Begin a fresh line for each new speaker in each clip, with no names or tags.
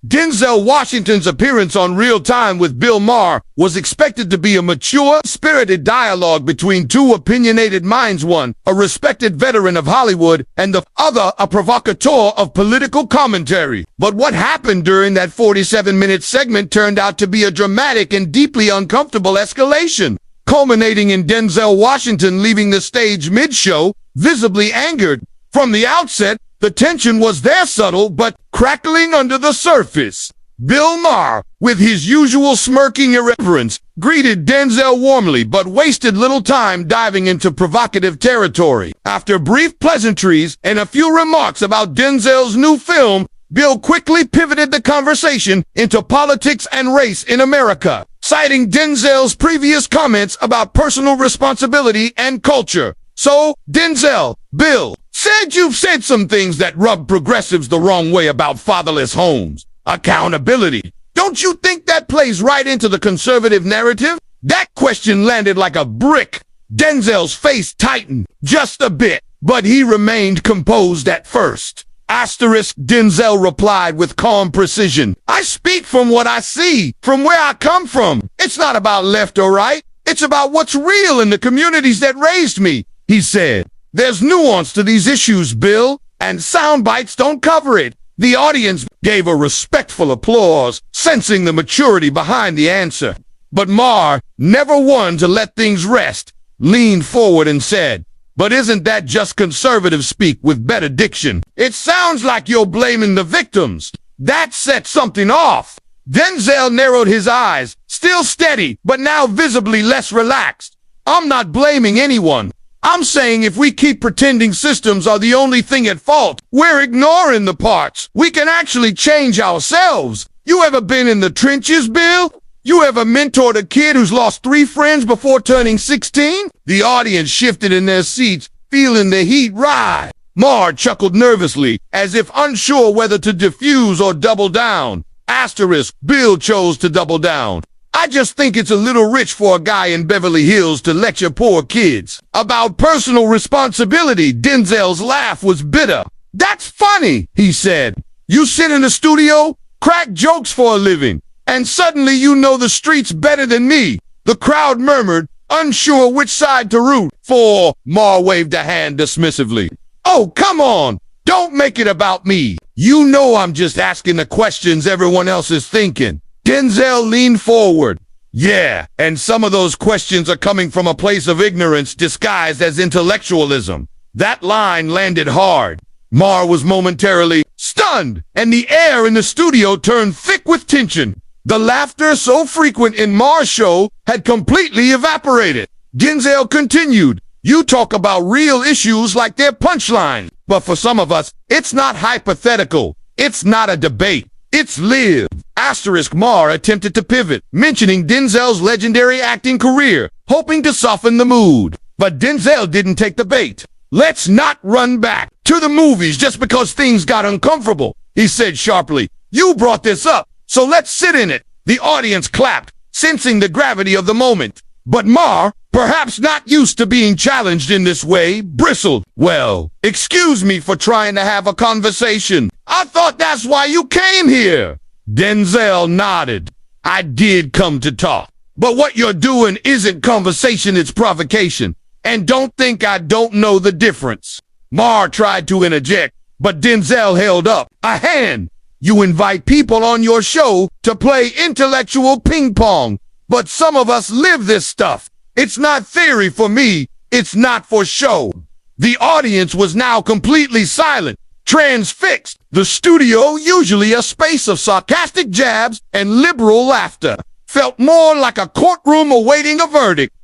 Denzel Washington's appearance on Real Time with Bill Maher was expected to be a mature, spirited dialogue between two opinionated minds, one a respected veteran of Hollywood and the other a provocateur of political commentary. But what happened during that 47-minute segment turned out to be a dramatic and deeply uncomfortable escalation, culminating in Denzel Washington leaving the stage mid-show, visibly angered. From the outset, the tension was there, subtle but crackling under the surface. Bill Maher, with his usual smirking irreverence, greeted Denzel warmly but wasted little time diving into provocative territory. After brief pleasantries and a few remarks about Denzel's new film, Bill quickly pivoted the conversation into politics and race in America, citing Denzel's previous comments about personal responsibility and culture. So, Denzel, Bill, said you've said some things that rub progressives the wrong way about fatherless homes. Accountability. Don't you think that plays right into the conservative narrative? That question landed like a brick. Denzel's face tightened just a bit, but he remained composed at first. Denzel replied with calm precision. I speak from what I see, from where I come from. It's not about left or right. It's about what's real in the communities that raised me, he said. There's nuance to these issues, Bill, and sound bites don't cover it. The audience gave a respectful applause, sensing the maturity behind the answer. But Maher, never one to let things rest, leaned forward and said, but isn't that just conservative speak with better diction? It sounds like you're blaming the victims. That set something off. Denzel narrowed his eyes, still steady, but now visibly less relaxed. I'm not blaming anyone. I'm saying if we keep pretending systems are the only thing at fault, we're ignoring the parts. We can actually change ourselves. You ever been in the trenches, Bill? You ever mentored a kid who's lost 3 friends before turning 16? The audience shifted in their seats, feeling the heat rise. Maher chuckled nervously, as if unsure whether to diffuse or double down. Bill chose to double down. I just think it's a little rich for a guy in Beverly Hills to lecture poor kids about personal responsibility. Denzel's laugh was bitter. That's funny, he said. You sit in the studio, crack jokes for a living, and suddenly you know the streets better than me. The crowd murmured, unsure which side to root for. Maher waved a hand dismissively. Oh, come on. Don't make it about me. You know I'm just asking the questions everyone else is thinking. Denzel leaned forward. Yeah, and some of those questions are coming from a place of ignorance disguised as intellectualism. That line landed hard. Maher was momentarily stunned, and the air in the studio turned thick with tension. The laughter so frequent in Maher's show had completely evaporated. Denzel continued, you talk about real issues like they're punchlines, but for some of us, it's not hypothetical. It's not a debate. It's lived. Maher attempted to pivot, mentioning Denzel's legendary acting career, hoping to soften the mood. But Denzel didn't take the bait. Let's not run back to the movies just because things got uncomfortable, he said sharply. You brought this up, so let's sit in it. The audience clapped, sensing the gravity of the moment. But Maher, perhaps not used to being challenged in this way, bristled. Well, excuse me for trying to have a conversation. I thought that's why you came here. Denzel nodded. I did come to talk. But what you're doing isn't conversation, it's provocation. And don't think I don't know the difference. Maher tried to interject, but Denzel held up a hand. You invite people on your show to play intellectual ping pong. But some of us live this stuff. It's not theory for me. It's not for show. The audience was now completely silent, transfixed. The studio, usually a space of sarcastic jabs and liberal laughter, felt more like a courtroom awaiting a verdict.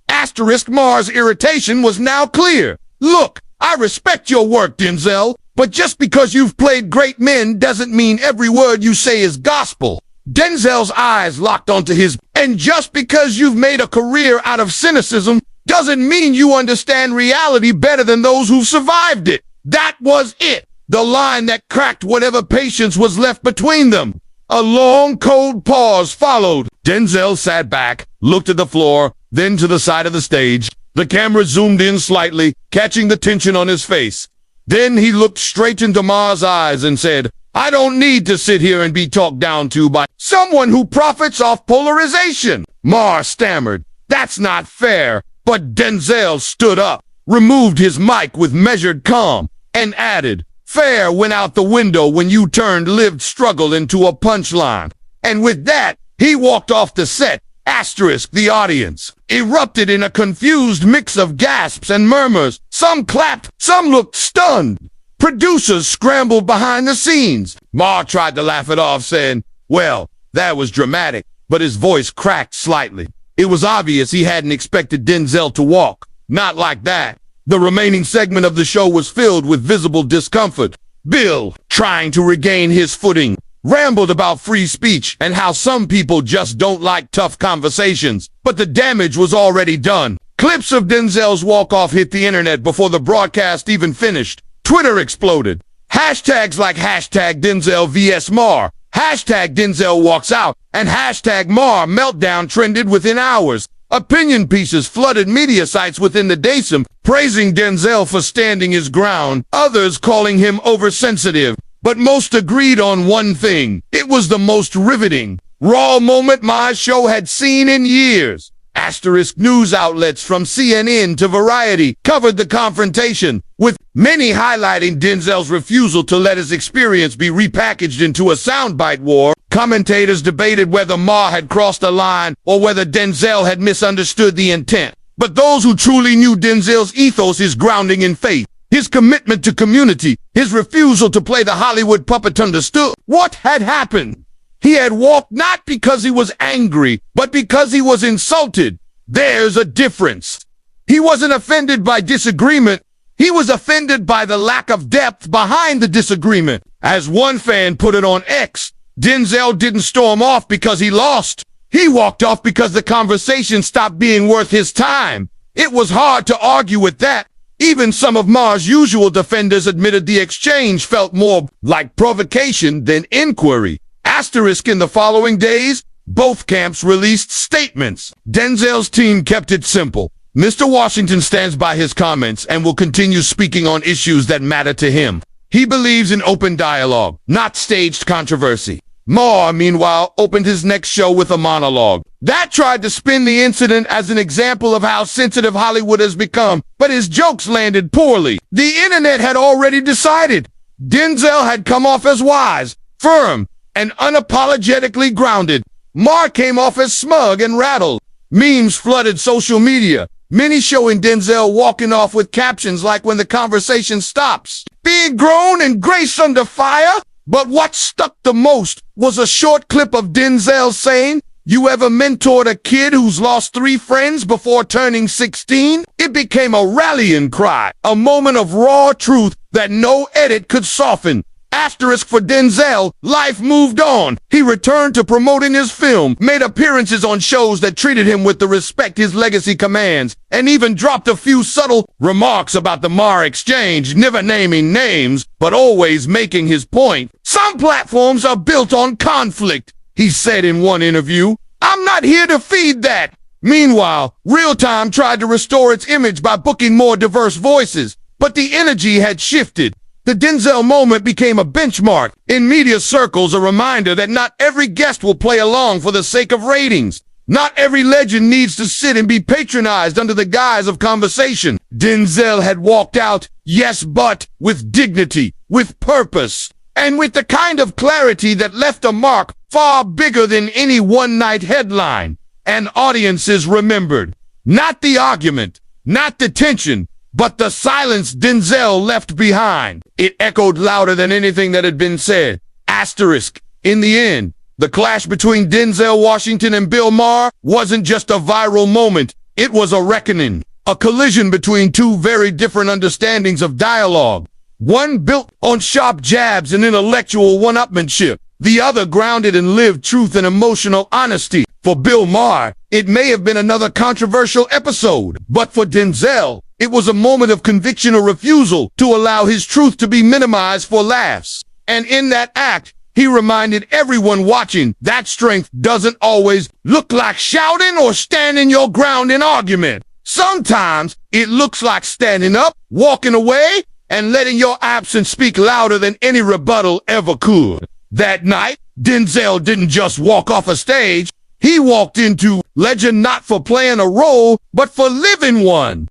Maher's irritation was now clear. Look, I respect your work, Denzel, but just because you've played great men doesn't mean every word you say is gospel. Denzel's eyes locked onto his, and just because you've made a career out of cynicism doesn't mean you understand reality better than those who've survived it. That was it. The line that cracked whatever patience was left between them. A long, cold pause followed. Denzel sat back, looked at the floor, then to the side of the stage. The camera zoomed in slightly, catching the tension on his face. Then he looked straight into Maher's eyes and said, I don't need to sit here and be talked down to by someone who profits off polarization. Maher stammered. That's not fair. But Denzel stood up, removed his mic with measured calm, and added, fair went out the window when you turned lived struggle into a punchline. And with that, he walked off the set. Asterisk, the audience erupted in a confused mix of gasps and murmurs. Some clapped, some looked stunned. Producers scrambled behind the scenes. Maher tried to laugh it off, saying, well, that was dramatic, but his voice cracked slightly. It was obvious he hadn't expected Denzel to walk. Not like that. The remaining segment of the show was filled with visible discomfort. Bill, trying to regain his footing, rambled about free speech and how some people just don't like tough conversations. But the damage was already done. Clips of Denzel's walk-off hit the internet before the broadcast even finished. Twitter exploded. Hashtags like hashtag Denzel vs. Maher, hashtag Denzel walks out, and hashtag Maher meltdown trended within hours. Opinion pieces flooded media sites within the daysim, praising Denzel for standing his ground, others calling him oversensitive. But most agreed on one thing. It was the most riveting, raw moment Maher's show had seen in years. Asterisk news outlets from CNN to Variety covered the confrontation, with many highlighting Denzel's refusal to let his experience be repackaged into a soundbite war. Commentators debated whether Maher had crossed a line or whether Denzel had misunderstood the intent. But those who truly knew Denzel's ethos, his grounding in faith, his commitment to community, his refusal to play the Hollywood puppet, understood what had happened. He had walked not because he was angry, but because he was insulted. There's a difference. He wasn't offended by disagreement. He was offended by the lack of depth behind the disagreement. As one fan put it on X, Denzel didn't storm off because he lost. He walked off because the conversation stopped being worth his time. It was hard to argue with that. Even some of Maher's usual defenders admitted the exchange felt more like provocation than inquiry. Asterisk, in the following days, both camps released statements. Denzel's team kept it simple. Mr. Washington stands by his comments and will continue speaking on issues that matter to him. He believes in open dialogue, not staged controversy. Maher, meanwhile, opened his next show with a monologue. That tried to spin the incident as an example of how sensitive Hollywood has become, but his jokes landed poorly. The internet had already decided. Denzel had come off as wise, firm, and unapologetically grounded. Maher came off as smug and rattled. Memes flooded social media, many showing Denzel walking off with captions like when the conversation stops, being grown and grace under fire. But what stuck the most was a short clip of Denzel saying, you ever mentored a kid who's lost 3 friends before turning 16? It became a rallying cry, a moment of raw truth that no edit could soften. Asterisk, for Denzel, life moved on. He returned to promoting his film, made appearances on shows that treated him with the respect his legacy commands, and even dropped a few subtle remarks about the Maher exchange, never naming names, but always making his point. Some platforms are built on conflict, he said in one interview. I'm not here to feed that. Meanwhile, Real Time tried to restore its image by booking more diverse voices, but the energy had shifted. The Denzel moment became a benchmark, in media circles a reminder that not every guest will play along for the sake of ratings. Not every legend needs to sit and be patronized under the guise of conversation. Denzel had walked out, yes, but with dignity, with purpose, and with the kind of clarity that left a mark far bigger than any one-night headline. And audiences remembered. Not the argument, not the tension, but the silence Denzel left behind. It echoed louder than anything that had been said. Asterisk. In the end, the clash between Denzel Washington and Bill Maher wasn't just a viral moment. It was a reckoning, a collision between two very different understandings of dialogue. One built on sharp jabs and intellectual one-upmanship, the other grounded in lived truth and emotional honesty. For Bill Maher, it may have been another controversial episode, but for Denzel, it was a moment of conviction or refusal to allow his truth to be minimized for laughs. And in that act, he reminded everyone watching that strength doesn't always look like shouting or standing your ground in argument. Sometimes it looks like standing up, walking away, and letting your absence speak louder than any rebuttal ever could. That night, Denzel didn't just walk off a stage. He walked into legend not for playing a role, but for living one.